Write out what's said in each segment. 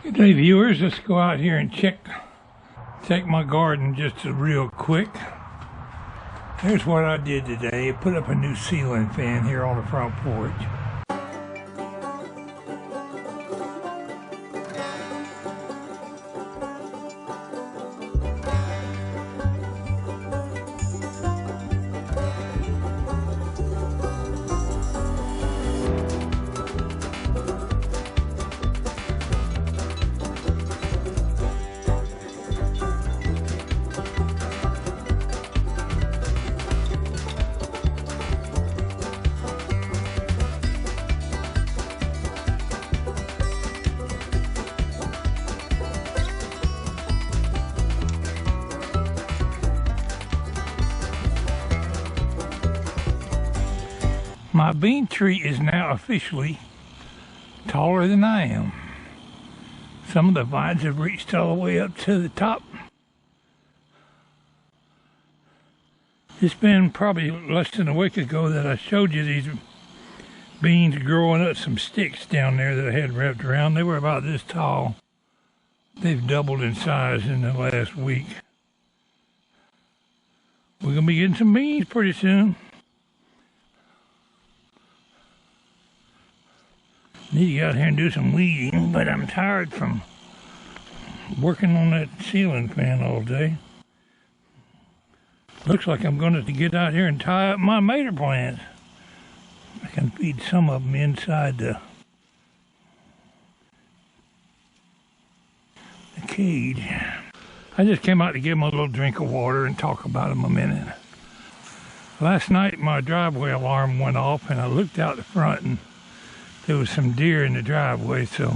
Good day, viewers. Let's go out here and check my garden just real quick. Here's what I did today. I put up a new ceiling fan here on the front porch. My bean tree is now officially taller than I am. Some of the vines have reached all the way up to the top. It's been probably less than a week ago that I showed you these beans growing up some sticks down there that I had wrapped around. They were about this tall. They've doubled in size in the last week. We're gonna be getting some beans pretty soon. Need to get out here and do some weeding, but I'm tired from working on that ceiling fan all day. Looks like I'm going to get out here and tie up my mater plants. I can feed some of them inside the cage. I just came out to give them a little drink of water and talk about them a minute. Last night my driveway alarm went off and I looked out the front and there was some deer in the driveway, so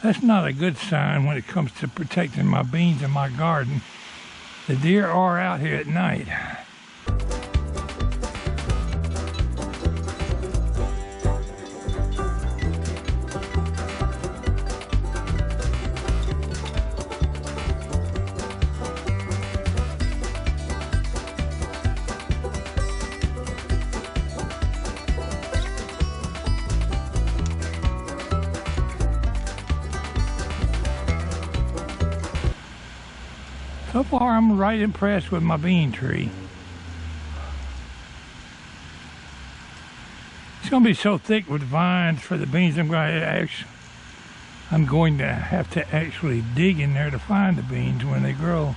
that's not a good sign when it comes to protecting my beans in my garden. The deer are out here at night. So far, I'm right impressed with my bean tree. It's going to be so thick with vines for the beans, I'm going to have to actually dig in there to find the beans when they grow.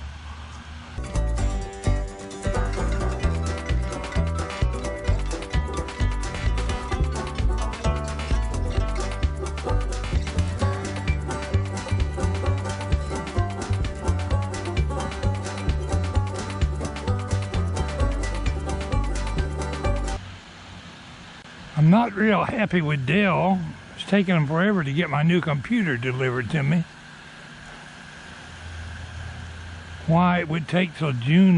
I'm not real happy with Dell. It's taking them forever to get my new computer delivered to me. Why it would take till July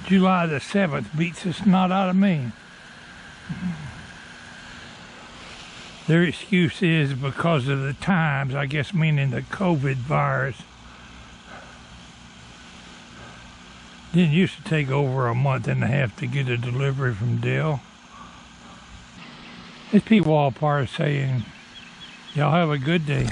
the 7th beats the snot out of me. Their excuse is because of the times, I guess meaning the COVID virus. Didn't used to take over a month and a half to get a delivery from Dell. It's Pwalpar saying, y'all have a good day.